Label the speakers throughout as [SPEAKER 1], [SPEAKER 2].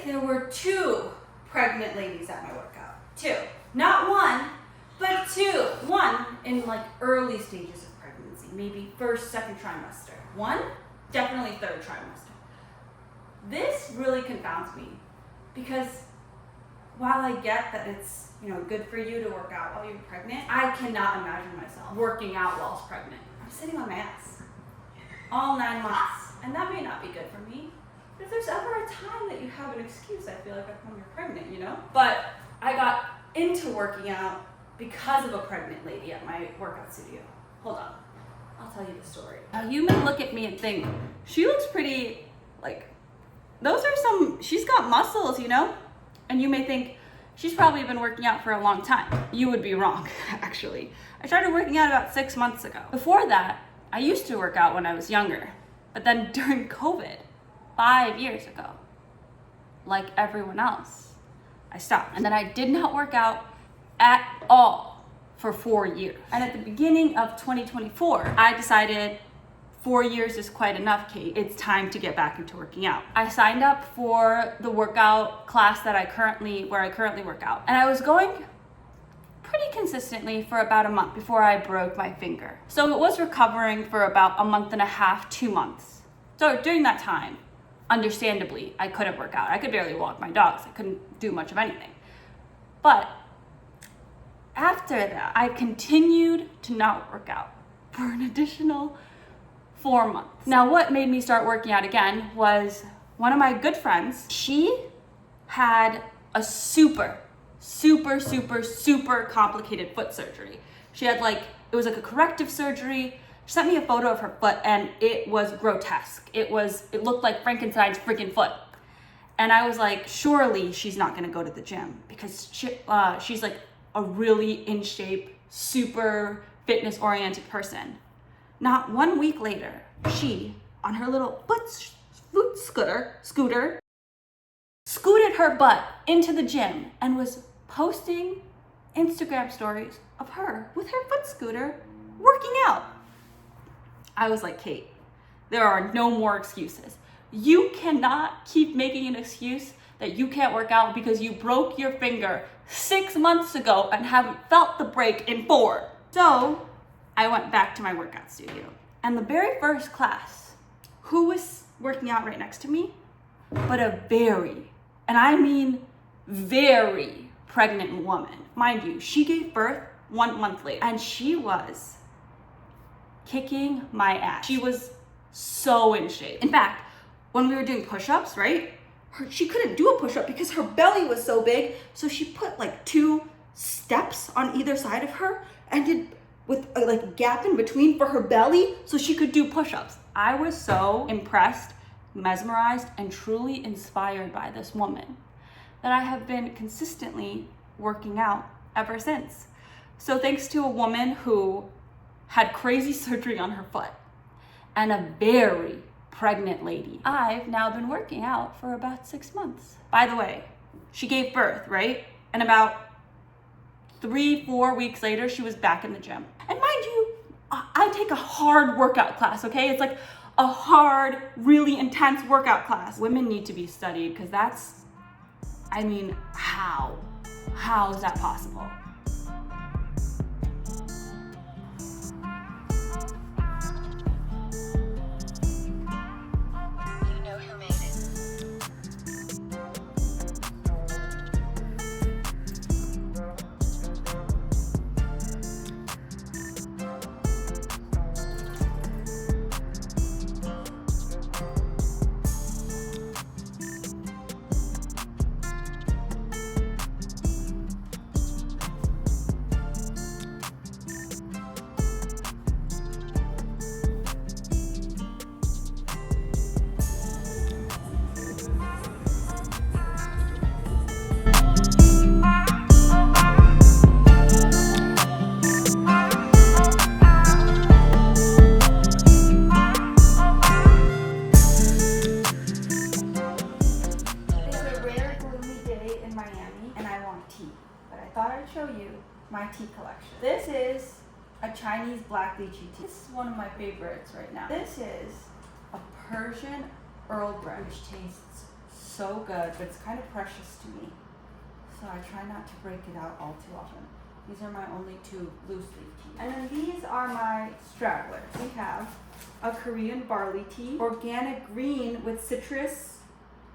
[SPEAKER 1] there were 2 pregnant ladies at my workout. 2. Not one, but 2. One in like early stages of pregnancy, maybe first, second trimester. One, definitely third trimester. This really confounds me because while I get that it's, good for you to work out while you're pregnant, I cannot imagine myself working out whilst pregnant. I'm sitting on my ass all 9 months, and that may not be good for me. But if there's ever a time that you have an excuse, I feel like that's when you're pregnant, But I got into working out because of a pregnant lady at my workout studio. Hold on, I'll tell you the story. Now you may look at me and think, she looks pretty, she's got muscles, And you may think, she's probably been working out for a long time. You would be wrong, actually. I started working out about 6 months ago. Before that, I used to work out when I was younger. But then during COVID, 5 years ago, like everyone else, I stopped. And then I did not work out at all for 4 years. And at the beginning of 2024, I decided 4 years is quite enough, Kate. It's time to get back into working out. I signed up for the workout class where I currently work out. And I was going pretty consistently for about a month before I broke my finger. So it was recovering for about a month and a half, 2 months. So during that time, understandably, I couldn't work out. I could barely walk my dogs. I couldn't do much of anything. But after that, I continued to not work out for an additional 4 months. Now, what made me start working out again was one of my good friends. She had a super complicated foot surgery. She had it was like a corrective surgery. She sent me a photo of her foot and it was grotesque. It looked like Frankenstein's freaking foot. And I was like, surely she's not gonna go to the gym because she's like a really in shape, super fitness oriented person. Not 1 week later, she, on her little foot scooter, scooted her butt into the gym and was posting Instagram stories of her with her foot scooter working out. I was like, Kate, there are no more excuses. You cannot keep making an excuse that you can't work out because you broke your finger 6 months ago and haven't felt the break in 4. So I went back to my workout studio. And the very first class, who was working out right next to me? But a very, and I mean very pregnant woman. Mind you, she gave birth 1 month later and she was kicking my ass. She was so in shape. In fact, when we were doing push-ups, right? She couldn't do a push-up because her belly was so big. So she put 2 steps on either side of her and did with a gap in between for her belly so she could do push-ups. I was so impressed, mesmerized, and truly inspired by this woman that I have been consistently working out ever since. So thanks to a woman who had crazy surgery on her foot and a very pregnant lady, I've now been working out for about 6 months. By the way, she gave birth, right? And about 3-4 weeks later, she was back in the gym. And mind you, I take a hard workout class, okay? It's like a hard, really intense workout class. Women need to be studied because how? How is that possible? Thought I'd show you my tea collection. This is a Chinese black lychee tea. This is one of my favorites right now. This is a Persian Earl Grey, which tastes so good, but it's kind of precious to me. So I try not to break it out all too often. These are my only 2 loose leaf teas. And then these are my stragglers. We have a Korean barley tea, organic green with citrus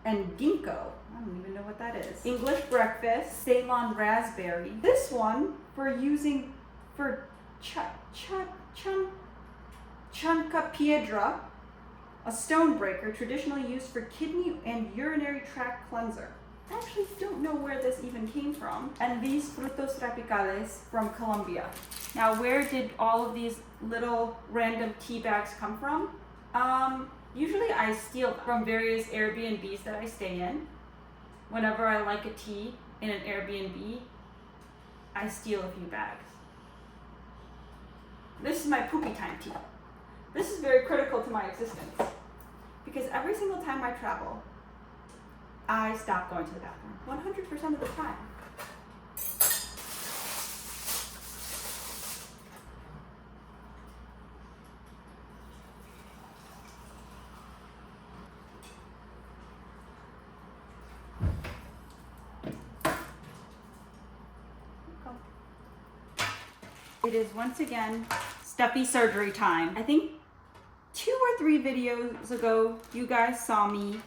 [SPEAKER 1] and ginkgo. I don't even know what that is. English breakfast, Ceylon raspberry. This one for using for Chunka Piedra, a stone breaker traditionally used for kidney and urinary tract cleanser. I actually don't know where this even came from. And these frutos tropicales from Colombia. Now, where did all of these little random tea bags come from? Usually I steal from various Airbnbs that I stay in. Whenever I like a tea in an Airbnb, I steal a few bags. This is my poopy time tea. This is very critical to my existence because every single time I travel, I stop going to the bathroom 100% of the time. It is once again stuffy surgery time. I think 2 or 3 videos ago, you guys saw me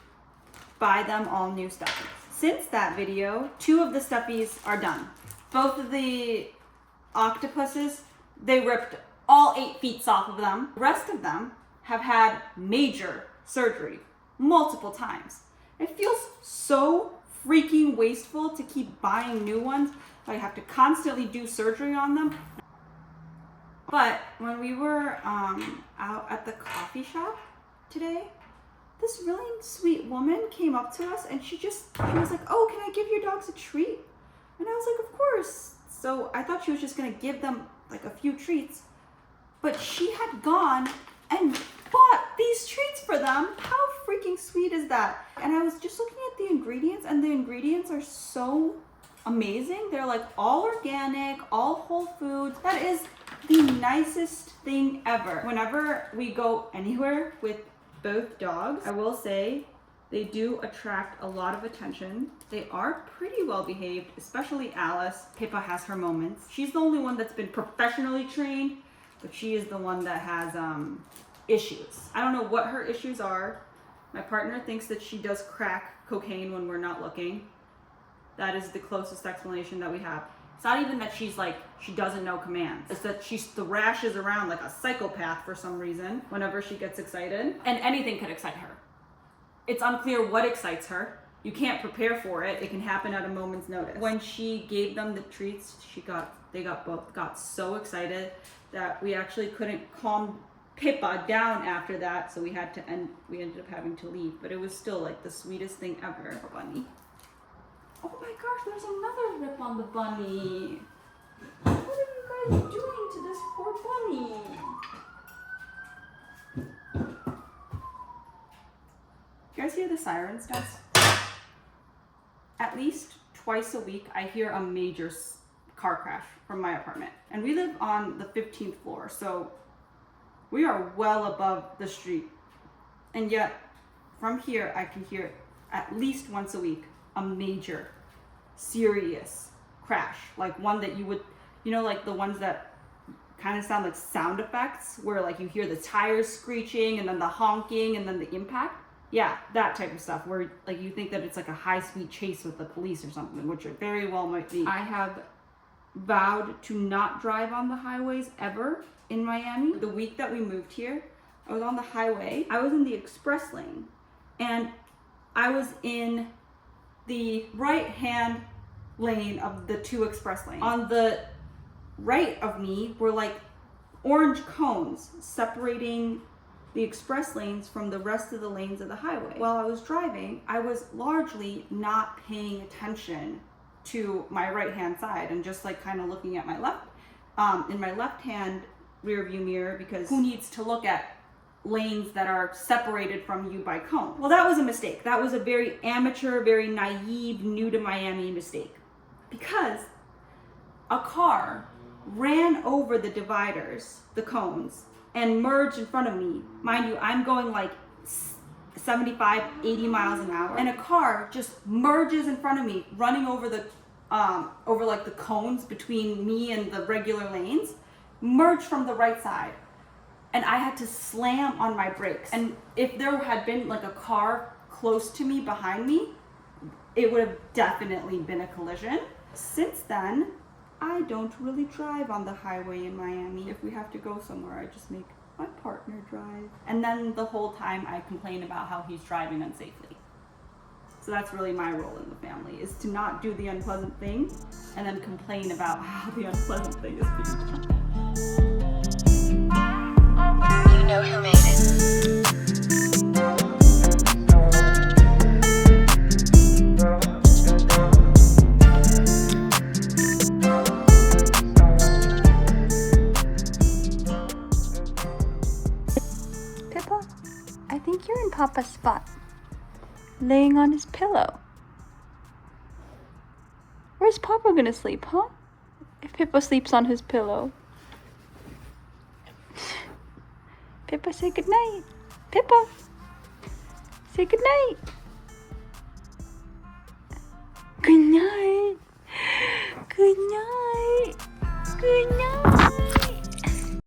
[SPEAKER 1] buy them all new stuffies. Since that video, 2 of the stuffies are done. Both of the octopuses, they ripped all 8 feet off of them. The rest of them have had major surgery multiple times. It feels so freaking wasteful to keep buying new ones. I have to constantly do surgery on them. But when we were out at the coffee shop today, this really sweet woman came up to us and she was like, "Oh, can I give your dogs a treat?" And I was like, "Of course." So I thought she was just gonna give them like a few treats, but she had gone and bought these treats for them. How freaking sweet is that? And I was just looking at the ingredients, and the ingredients are so amazing. They're like all organic, all whole foods. That is the nicest thing ever. Whenever we go anywhere with both dogs, I will say they do attract a lot of attention. They are pretty well behaved, especially Alice. Pippa has her moments. She's the only one that's been professionally trained, but she is the one that has issues. I don't know what her issues are. My partner thinks that she does crack cocaine when we're not looking. That is the closest explanation that we have. It's not even that she's like, she doesn't know commands. It's that she thrashes around like a psychopath for some reason whenever she gets excited. And anything could excite her. It's unclear what excites her. You can't prepare for it. It can happen at a moment's notice. When she gave them the treats, they both got so excited that we actually couldn't calm Pippa down after that. So we ended up having to leave. But it was still like the sweetest thing ever. Bunny. Oh my gosh, there's another rip on the bunny. What are you guys doing to this poor bunny? You guys hear the sirens downstairs? At least twice a week, I hear a major car crash from my apartment. And we live on the 15th floor, so we are well above the street. And yet, from here, I can hear at least once a week a major, serious crash. Like one that you would, like the ones that kind of sound like sound effects, where like you hear the tires screeching and then the honking and then the impact. Yeah, that type of stuff where like you think that it's like a high-speed chase with the police or something, which it very well might be. I have vowed to not drive on the highways ever in Miami. The week that we moved here, I was on the highway. I was in the express lane and I was in the right-hand lane of the 2 express lanes. On the right of me were like orange cones separating the express lanes from the rest of the lanes of the highway. While I was driving, I was largely not paying attention to my right-hand side and just like kind of looking at my in my left-hand rear view mirror, because who needs to look at lanes that are separated from you by cones? Well, that was a mistake. That was a very amateur, very naive, new to Miami mistake, because a car ran over the dividers, the cones, and merged in front of me. Mind you, I'm going like 75, 80 miles an hour, and a car just merges in front of me, running over the like the cones between me and the regular lanes, merged from the right side. And I had to slam on my brakes. And if there had been like a car close to me behind me, it would have definitely been a collision. Since then, I don't really drive on the highway in Miami. If we have to go somewhere, I just make my partner drive. And then the whole time I complain about how he's driving unsafely. So that's really my role in the family, is to not do the unpleasant thing and then complain about how the unpleasant thing is being done.
[SPEAKER 2] You know who made it.
[SPEAKER 1] Pippa, I think you're in Papa's spot, laying on his pillow. Where's Papa gonna sleep, huh? If Pippa sleeps on his pillow. Pippa, say goodnight. Pippa, say goodnight.